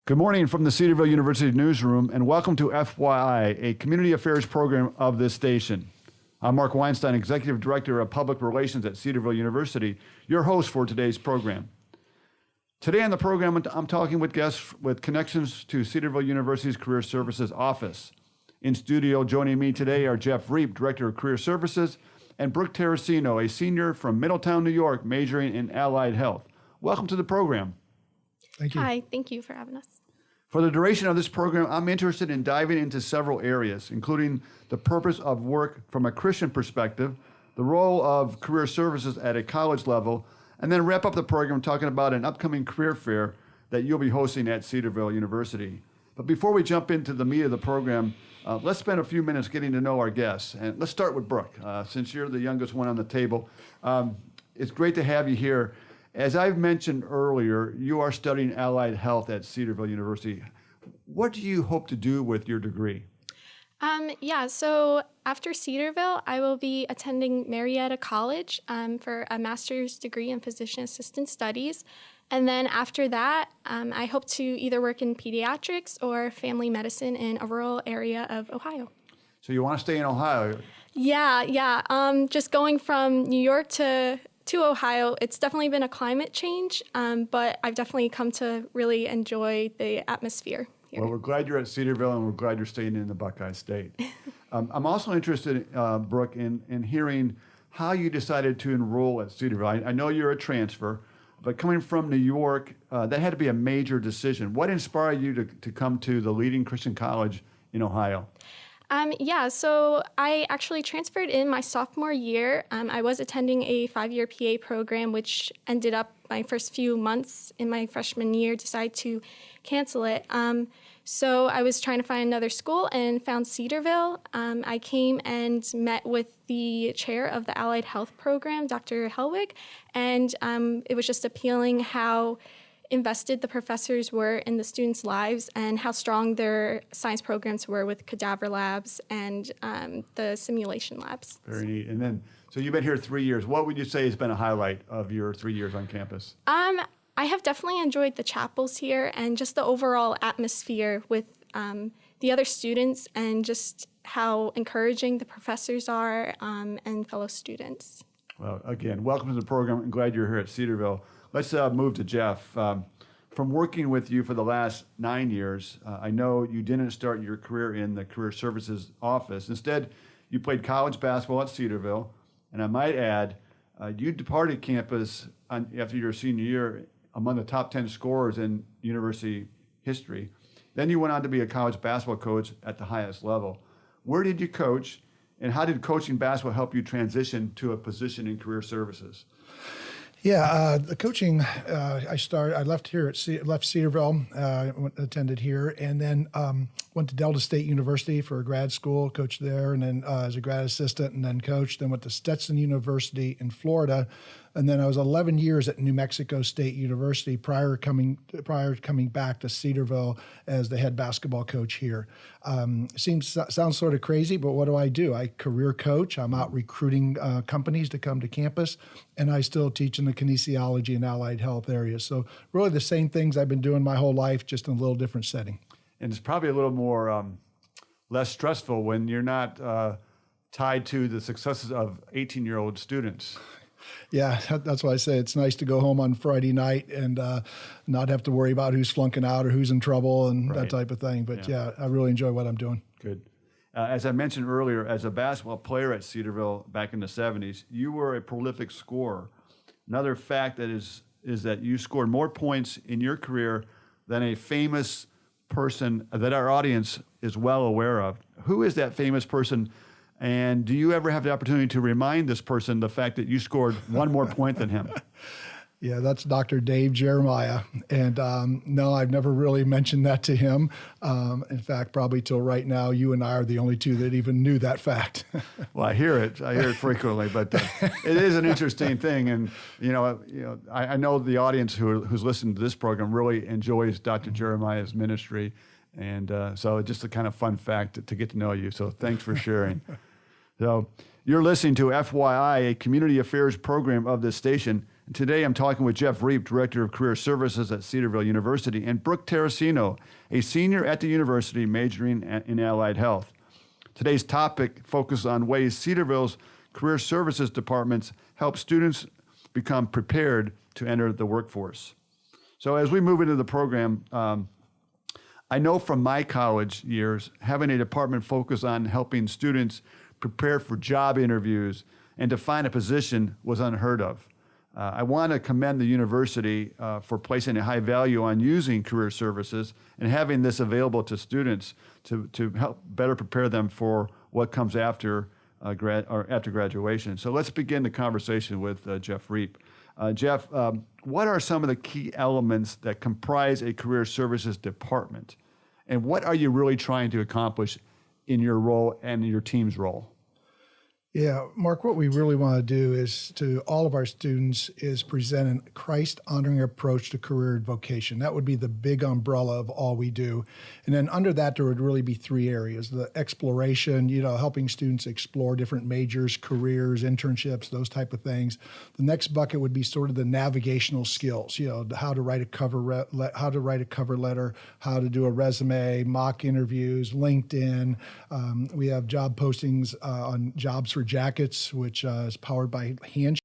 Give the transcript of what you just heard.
Good morning from the Cedarville University newsroom, and welcome to FYI, a community affairs program of this station. I'm Mark Weinstein, Executive Director of Public Relations at Cedarville University, your host for today's program. Today on the program, I'm talking with guests with connections to Cedarville University's Career Services office. In studio joining me today are Jeff Reep, Director of Career Services, and Brooke Terracino, a senior from Middletown, New York, majoring in allied health. Welcome to the program. Thank you. Hi, thank you for having us. For the duration of this program, I'm interested in diving into several areas, including the purpose of work from a Christian perspective, the role of career services at a college level, and then wrap up the program talking about an upcoming career fair that you'll be hosting at Cedarville University. But before we jump into the meat of the program, let's spend a few minutes getting to know our guests. And let's start with Brooke. Since you're the youngest one on the table, it's great to have you here. As I've mentioned earlier, you are studying allied health at Cedarville University. What do you hope to do with your degree? So after Cedarville, I will be attending Marietta College for a master's degree in physician assistant studies. And then after that, I hope to either work in pediatrics or family medicine in a rural area of Ohio. So you want to stay in Ohio? Yeah. Just going from New York to Ohio, it's definitely been a climate change, but I've definitely come to really enjoy the atmosphere here. Well, we're glad you're at Cedarville, and we're glad you're staying in the Buckeye State. I'm also interested, Brooke, in hearing how you decided to enroll at Cedarville. I know you're a transfer, but coming from New York, that had to be a major decision. What inspired you to come to the leading Christian college in Ohio? So I actually transferred in my sophomore year. I was attending a 5-year PA program, which ended up my first few months in my freshman year, decided to cancel it. So I was trying to find another school and found Cedarville. I came and met with the chair of the Allied Health Program, Dr. Helwig, and it was just appealing how invested the professors were in the students' lives and how strong their science programs were with cadaver labs and the simulation labs. Very neat. And then, so you've been here 3 years. What would you say has been a highlight of your 3 years on campus? I have definitely enjoyed the chapels here and just the overall atmosphere with the other students and just how encouraging the professors are and fellow students. Well, again, welcome to the program. I'm glad you're here at Cedarville. Let's move to Jeff. From working with you for the last 9 years, I know you didn't start your career in the Career Services office. Instead, you played college basketball at Cedarville, and I might add, you departed campus after your senior year among the top 10 scorers in university history. Then you went on to be a college basketball coach at the highest level. Where did you coach, and how did coaching basketball help you transition to a position in career services? Yeah, the coaching, I left here left Cedarville, attended here, and then went to Delta State University for a grad school, coached there, and then as a grad assistant, and then coached. Then went to Stetson University in Florida, and then I was 11 years at New Mexico State University prior to coming back to Cedarville as the head basketball coach here. Sounds sort of crazy, but what do? I career coach. I'm out recruiting companies to come to campus, and I still teach in the kinesiology and allied health areas. So really the same things I've been doing my whole life, just in a little different setting. And it's probably a little more less stressful when you're not tied to the successes of 18-year-old students. Yeah, that's why I say it's nice to go home on Friday night and not have to worry about who's flunking out or who's in trouble and that type of thing. But yeah, I really enjoy what I'm doing. Good. As I mentioned earlier, as a basketball player at Cedarville back in the 70s, you were a prolific scorer. Another fact is that you scored more points in your career than a famous person that our audience is well aware of. Who is that famous person? And do you ever have the opportunity to remind this person the fact that you scored one more point than him? Yeah, that's Dr. Dave Jeremiah. And no, I've never really mentioned that to him. In fact, probably till right now, you and I are the only two that even knew that fact. Well, I hear it frequently, but it is an interesting thing. And, I know the audience who's listening to this program really enjoys Dr. Jeremiah's ministry. And so it's just a kind of fun fact to get to know you. So thanks for sharing. So you're listening to FYI, a community affairs program of this station. And today I'm talking with Jeff Reep, Director of Career Services at Cedarville University, and Brooke Terracino, a senior at the university majoring in allied health. Today's topic focuses on ways Cedarville's Career Services departments help students become prepared to enter the workforce. So as we move into the program, I know from my college years, having a department focus on helping students prepare for job interviews and to find a position was unheard of. I want to commend the university for placing a high value on using career services and having this available to students to help better prepare them for what comes after after graduation. So let's begin the conversation with Jeff Reep. Jeff, what are some of the key elements that comprise a career services department? And what are you really trying to accomplish in your role and in your team's role? Yeah, Mark, what we really want to do is to all of our students is present a Christ-honoring approach to career and vocation. That would be the big umbrella of all we do. And then under that, there would really be three areas: the exploration, helping students explore different majors, careers, internships, those type of things. The next bucket would be sort of the navigational skills, how to write a cover letter, how to do a resume, mock interviews, LinkedIn. We have job postings on Jobs for Jackets, which is powered by Handshake.